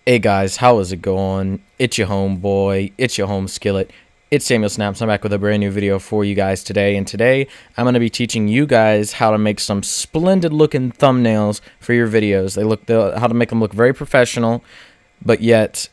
Hey guys, how is it going? It's your homeboy, it's your home skillet, it's SamuelSnaps. I'm back with a brand new video for you guys today, and today I'm going to be teaching you guys how to make some splendid looking thumbnails for your videos. How to make them look very professional, but yet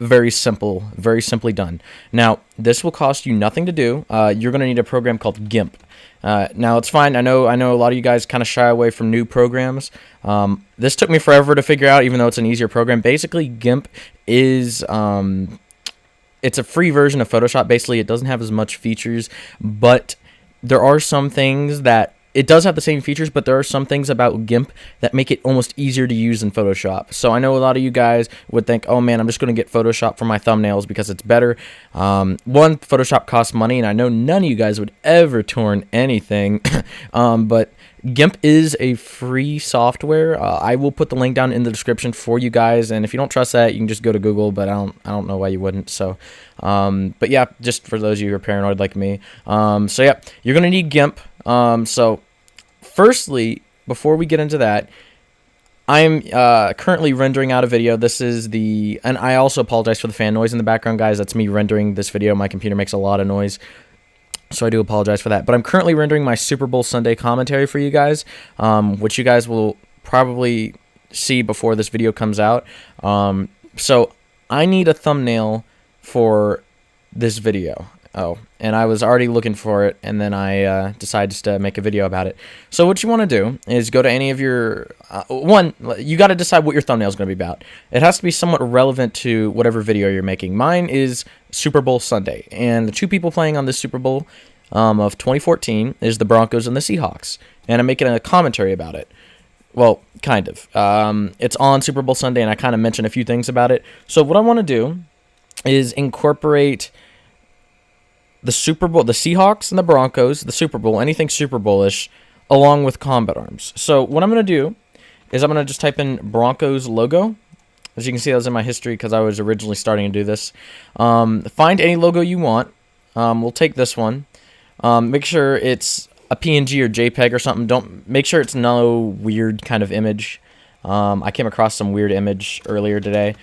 very simple, very simply done. Now, this will cost you nothing to do. You're going to need a program called Gimp. Now, it's fine. I know a lot of you guys kind of shy away from new programs. This took me forever to figure out, even though it's an easier program. Basically, Gimp is it's a free version of Photoshop. Basically, it doesn't have as much features, but there are some things that it does have the same features, but there are some things about Gimp that make it almost easier to use than Photoshop. So I know a lot of you guys would think, oh man, I'm just going to get Photoshop for my thumbnails because it's better. One, Photoshop costs money, and I know none of you guys would ever torrent anything, but Gimp is a free software. I will put the link down in the description for you guys, and if you don't trust that, you can just go to Google, but I don't know why you wouldn't. So, but yeah, just for those of you who are paranoid like me. So yeah, you're going to need Gimp. So firstly, before we get into that, I'm currently rendering out a video. And I also apologize for the fan noise in the background, guys. That's me rendering this video. My computer makes a lot of noise, so I do apologize for that. But I'm currently rendering my Super Bowl Sunday commentary for you guys, which you guys will probably see before this video comes out. So I need a thumbnail for this video. Oh, and I was already looking for it, and then I decided just to make a video about it. So what you want to do is go to any of your... you got to decide what your thumbnail is going to be about. It has to be somewhat relevant to whatever video you're making. Mine is Super Bowl Sunday, and the two people playing on this Super Bowl of 2014 is the Broncos and the Seahawks, and I'm making a commentary about it. Well, kind of. It's on Super Bowl Sunday, and I kind of mentioned a few things about it. So what I want to do is incorporate the Super Bowl, the Seahawks and the Broncos, the Super Bowl, anything Super Bowl-ish, along with Combat Arms. So what I'm going to do is I'm going to just type in Broncos logo. As you can see, that was in my history because I was originally starting to do this. Find any logo you want. We'll take this one. Make sure it's a PNG or JPEG or something. Make sure it's no weird kind of image. I came across some weird image earlier today.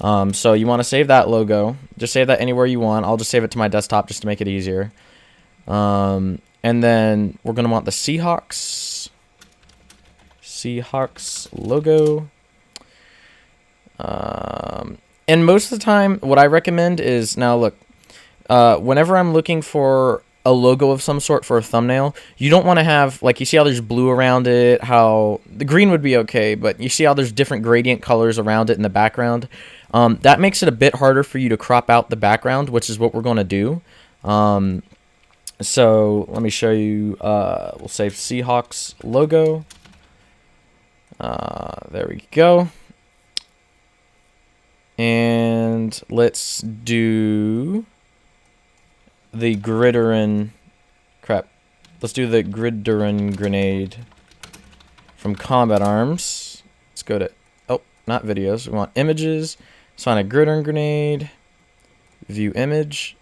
So you want to save that logo. Just save that anywhere you want. I'll just save it to my desktop just to make it easier. And then we're going to want the Seahawks logo. And most of the time, what I recommend is, now look, whenever I'm looking for a logo of some sort for a thumbnail, you don't want to have, like, you see how there's blue around it, how the green would be okay, but you see how there's different gradient colors around it in the background. That makes it a bit harder for you to crop out the background, which is what we're going to do. So let me show you. We'll save Seahawks logo. There we go. And let's do the gridiron. Crap. Let's do the gridiron grenade from Combat Arms. Let's go to, oh, not videos. We want images. So on a gridiron grenade, view image.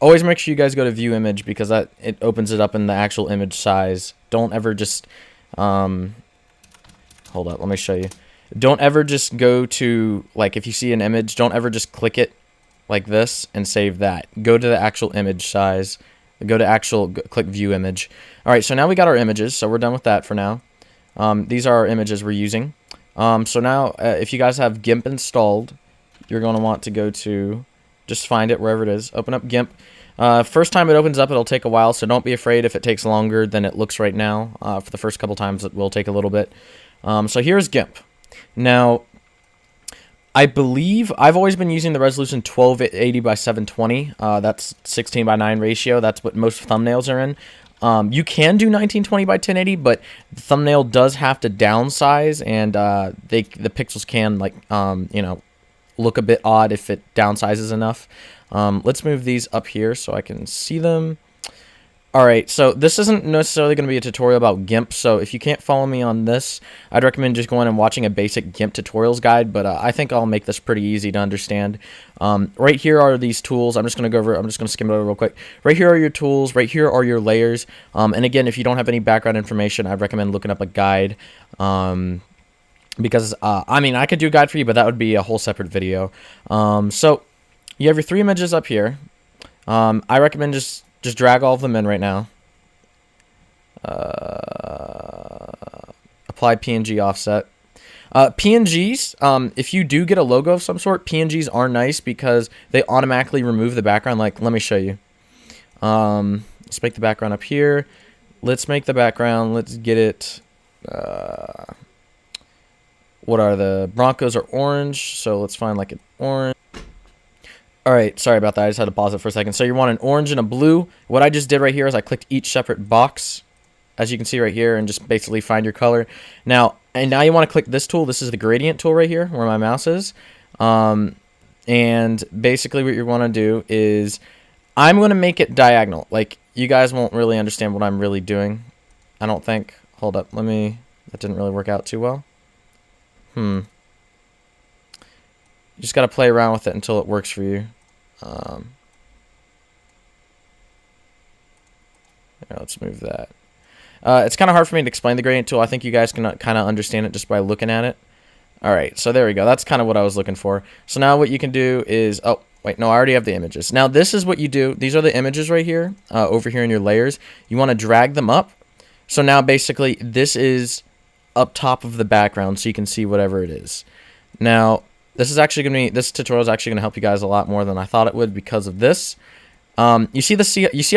Always make sure you guys go to view image because it opens it up in the actual image size. Don't ever just hold up, let me show you. Don't ever just go to, like, if you see an image, don't ever just click it like this and save that. Go to the actual image size. Click view image. All right, so now we got our images, so we're done with that for now. These are our images we're using. So now, if you guys have Gimp installed, you're going to want to go to, just find it wherever it is. Open up Gimp. First time it opens up, it'll take a while, so don't be afraid if it takes longer than it looks right now. For the first couple times, it will take a little bit. So here's Gimp. Now, I believe I've always been using the resolution 1280 by 720. That's 16 by 9 ratio. That's what most thumbnails are in. You can do 1920 by 1080, but the thumbnail does have to downsize, and the pixels can, like, you know, look a bit odd if it downsizes enough. Let's move these up here so I can see them. Alright, so this isn't necessarily going to be a tutorial about Gimp, so if you can't follow me on this, I'd recommend just going and watching a basic Gimp tutorials guide, but I think I'll make this pretty easy to understand. Right here are these tools. I'm just going to skim it over real quick. Right here are your tools. Right here are your layers. And again, if you don't have any background information, I'd recommend looking up a guide. because I mean, I could do a guide for you, but that would be a whole separate video. So you have your 3 images up here. I recommend just drag all of them in right now. Apply PNG offset. PNGs, if you do get a logo of some sort, PNGs are nice because they automatically remove the background. Like, let me show you. Let's make the background up here. Let's make the background. Let's get it. What are the Broncos are orange? So let's find like an orange. All right, sorry about that. I just had to pause it for a second. So you want an orange and a blue. What I just did right here is I clicked each separate box, as you can see right here, and just basically find your color. Now you want to click this tool. This is the gradient tool right here, where my mouse is. And basically what you want to do is I'm going to make it diagonal. Like, you guys won't really understand what I'm really doing, I don't think. Hold up. That didn't really work out too well. You just got to play around with it until it works for you. Let's move that. It's kind of hard for me to explain the gradient tool. I think you guys can kind of understand it just by looking at it. Alright, so there we go. That's kind of what I was looking for. So now what you can do is... Oh, wait, no, I already have the images. Now this is what you do. These are the images right here, over here in your layers. You want to drag them up. So now basically this is up top of the background so you can see whatever it is. Now, this tutorial is actually going to help you guys a lot more than I thought it would because of this. You see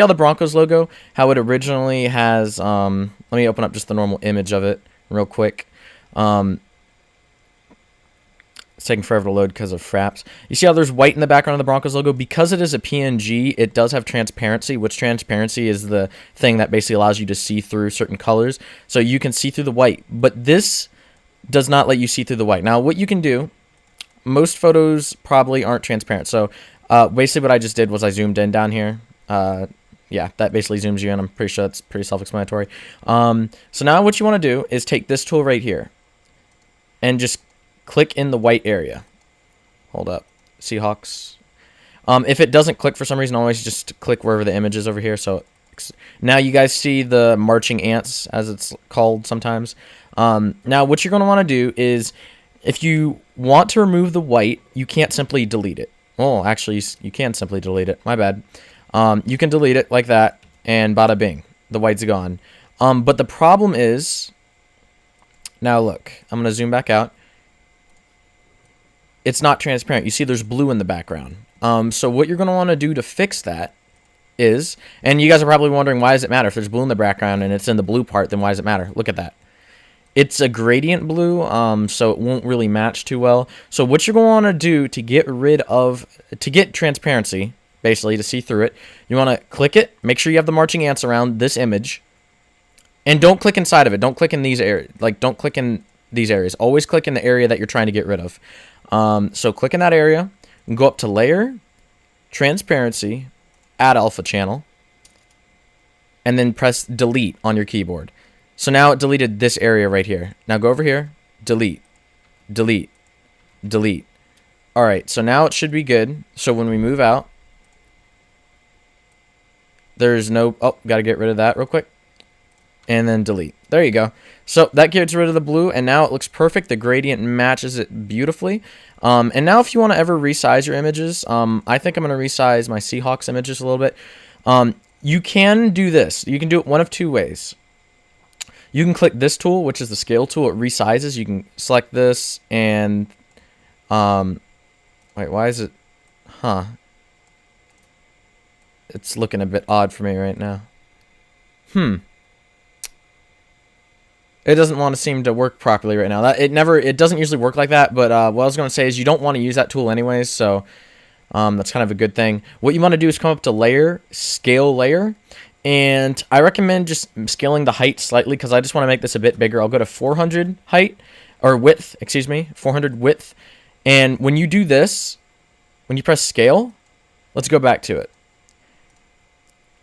how the Broncos logo, how it originally has, let me open up just the normal image of it real quick. It's taking forever to load because of fraps. You see how there's white in the background of the Broncos logo? Because it is a PNG, it does have transparency, which transparency is the thing that basically allows you to see through certain colors. So you can see through the white, but this does not let you see through the white. Now, what you can do, most photos probably aren't transparent. So basically what I just did was I zoomed in down here. Yeah, that basically zooms you in. I'm pretty sure that's pretty self-explanatory. So now what you want to do is take this tool right here and just click in the white area. Hold up. Seahawks. If it doesn't click for some reason, always just click wherever the image is over here. So now you guys see the marching ants, as it's called sometimes. Now what you're going to want to do is, if you want to remove the white, you can't simply delete it. Oh, actually, you can simply delete it. My bad. You can delete it like that, and bada bing. The white's gone. But the problem is, now look, I'm going to zoom back out. It's not transparent. You see there's blue in the background. So what you're going to want to do to fix that is, and you guys are probably wondering, why does it matter? If there's blue in the background and it's in the blue part, then why does it matter? Look at that. It's a gradient blue, so it won't really match too well. So what you're going to want to do to get transparency, basically to see through it, you want to click it, make sure you have the marching ants around this image, and don't click inside of it. Don't click in these areas. Like, don't click in these areas. Always click in the area that you're trying to get rid of. So click in that area, and go up to Layer, Transparency, Add Alpha Channel, and then press Delete on your keyboard. So now it deleted this area right here. Now go over here, delete, delete, delete. Alright, so now it should be good. So when we move out, there's no... Oh, got to get rid of that real quick. And then delete. There you go. So that gets rid of the blue, and now it looks perfect. The gradient matches it beautifully. And now if you want to ever resize your images, I think I'm going to resize my Seahawks images a little bit. You can do this. You can do it one of two ways. You can click this tool, which is the scale tool. It resizes. You can select this and... wait, why is it... Huh. It's looking a bit odd for me right now. It doesn't want to seem to work properly right now. It doesn't usually work like that, but what I was going to say is you don't want to use that tool anyways, so that's kind of a good thing. What you want to do is come up to Layer, Scale Layer, and I recommend just scaling the height slightly because I just want to make this a bit bigger. I'll go to 400 height, or width, excuse me, 400 width, and when you do this, when you press Scale, let's go back to it.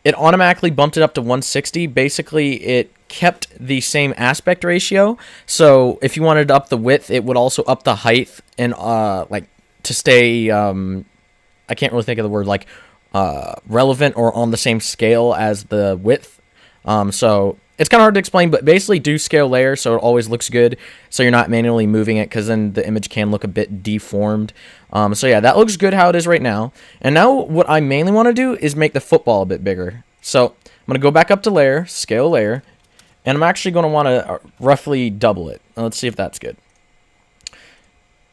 It automatically bumped it up to 160. Basically, it kept the same aspect ratio. So if you wanted to up the width, it would also up the height and like to stay. I can't really think of the word, like relevant or on the same scale as the width. So it's kind of hard to explain, but basically do scale layer so it always looks good, so you're not manually moving it, because then the image can look a bit deformed. So yeah, that looks good how it is right now. And now what I mainly want to do is make the football a bit bigger. So I'm going to go back up to layer, scale layer, and I'm actually going to want to roughly double it. Let's see if that's good.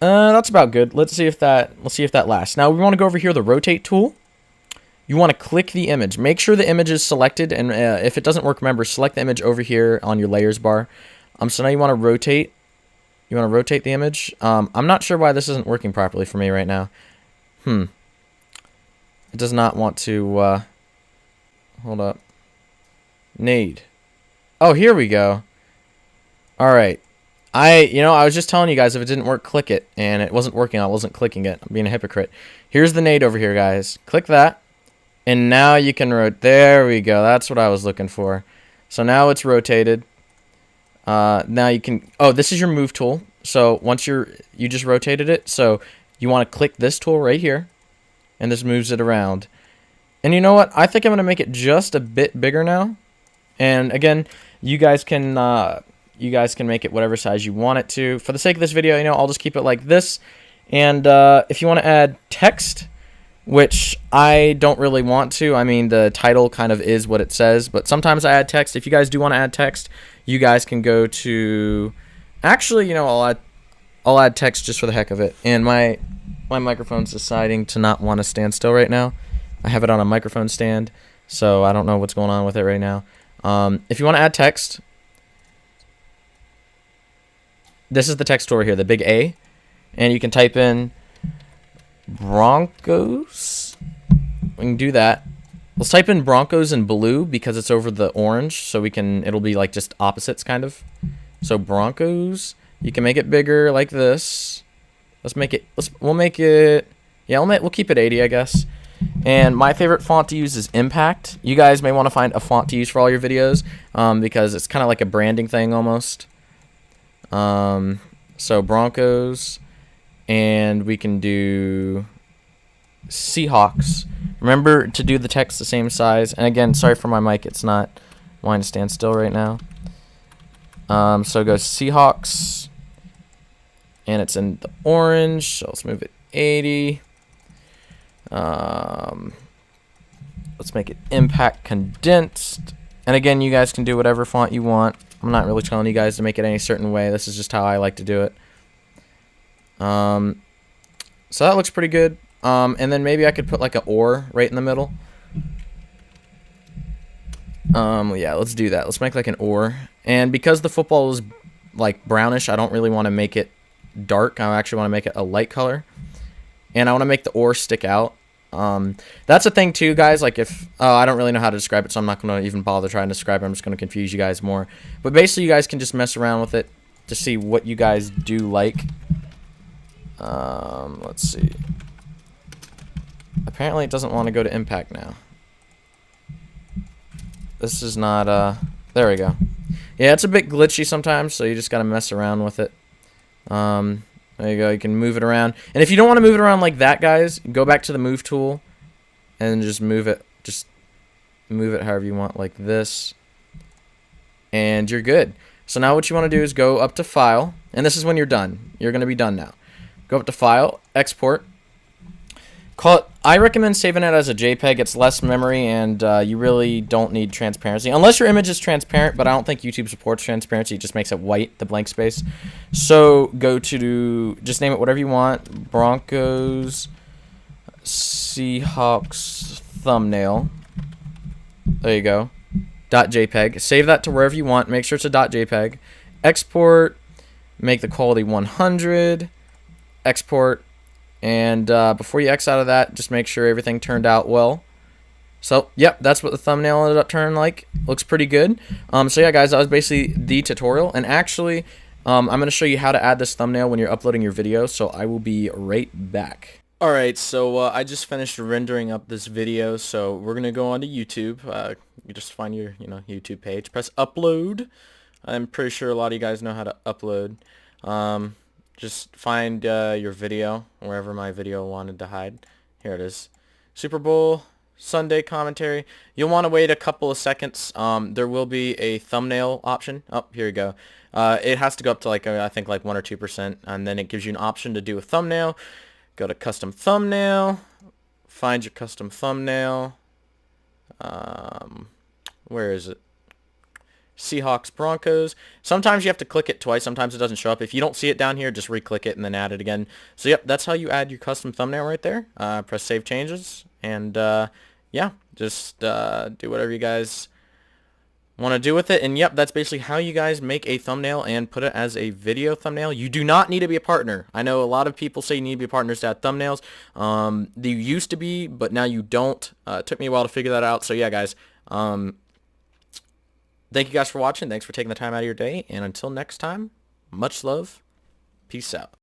That's about good. Let's see if that lasts. Now we want to go over here, the rotate tool. You want to click the image. Make sure the image is selected, and if it doesn't work, remember, select the image over here on your layers bar. So now you want to rotate. You want to rotate the image. I'm not sure why this isn't working properly for me right now. It does not want to. Hold up. Need. Oh, here we go. All right. I was just telling you guys, if it didn't work, click it, and it wasn't working. I wasn't clicking it. I'm being a hypocrite. Here's the nade over here, guys. Click that. And now you can rotate. There we go. That's what I was looking for. So now it's rotated. Now you can. Oh, this is your move tool. So once you just rotated it. So you want to click this tool right here, and this moves it around. And you know what? I think I'm gonna make it just a bit bigger now. And again, you guys can make it whatever size you want it to. For the sake of this video, I'll just keep it like this. And if you want to add text, which I don't really want to. I mean, the title kind of is what it says, but sometimes I add text. If you guys do want to add text, you guys can go to... Actually, I'll add text just for the heck of it. And my microphone's deciding to not want to stand still right now. I have it on a microphone stand, so I don't know what's going on with it right now. If you want to add text, this is the text over here, the big A, and you can type in Broncos. We can do that. Let's type in Broncos in blue because it's over the orange, so it'll be like just opposites kind of. So Broncos, you can make it bigger like this. We'll keep it 80, I guess. And my favorite font to use is Impact. You guys may want to find a font to use for all your videos, because it's kind of like a branding thing almost. So Broncos. And we can do Seahawks. Remember to do the text the same size. And again, sorry for my mic. It's not wanting to stand still right now. So go Seahawks. And it's in the orange. So let's move it 80. Let's make it Impact Condensed. And again, you guys can do whatever font you want. I'm not really telling you guys to make it any certain way. This is just how I like to do it. So that looks pretty good. And then maybe I could put like an or right in the middle. Yeah, let's do that. Let's make like an or. And because the football is like brownish, I don't really want to make it dark. I actually want to make it a light color. And I want to make the or stick out. That's a thing too, guys. Like I don't really know how to describe it, so I'm not going to even bother trying to describe it. I'm just going to confuse you guys more. But basically, you guys can just mess around with it to see what you guys do like. Let's see. Apparently it doesn't want to go to Impact now. This is not, there we go. Yeah, it's a bit glitchy sometimes, so you just gotta mess around with it. There you go, you can move it around. And if you don't want to move it around like that, guys, go back to the move tool and just move it however you want, like this. And you're good. So now what you want to do is go up to File, and this is when you're done. You're gonna be done now. Go up to File, Export. I recommend saving it as a JPEG. It's less memory, and you really don't need transparency. Unless your image is transparent, but I don't think YouTube supports transparency. It just makes it white, the blank space. So go to, just name it whatever you want. Broncos, Seahawks, thumbnail. There you go. .jpeg. Save that to wherever you want. Make sure it's a .jpeg. Export. Make the quality 100. Export. And before you X out of that, just make sure everything turned out well. So, yep, that's what the thumbnail ended up turning like. Looks pretty good. So, yeah, guys, that was basically the tutorial. And actually, I'm going to show you how to add this thumbnail when you're uploading your video. So, I will be right back. Alright, so I just finished rendering up this video. So, we're going to go on to YouTube. You just find your YouTube page. Press upload. I'm pretty sure a lot of you guys know how to upload. Just find your video, wherever my video wanted to hide. Here it is. Super Bowl Sunday commentary. You'll want to wait a couple of seconds. There will be a thumbnail option. Oh, here you go. It has to go up to like I think like 1 or 2%, and then it gives you an option to do a thumbnail. Go to custom thumbnail. Find your custom thumbnail. Where is it? Seahawks Broncos. Sometimes you have to click it twice. Sometimes it doesn't show up. If you don't see it down here, just re-click it and then add it again. So yep, that's how you add your custom thumbnail right there. Press save changes, and yeah, just do whatever you guys want to do with it. And yep, that's basically how you guys make a thumbnail and put it as a video thumbnail. You do not need to be a partner. I know a lot of people say you need to be partners to add thumbnails. You used to be, but now you don't. It took me a while to figure that out. So yeah, guys. Thank you guys for watching. Thanks for taking the time out of your day. And until next time, much love. Peace out.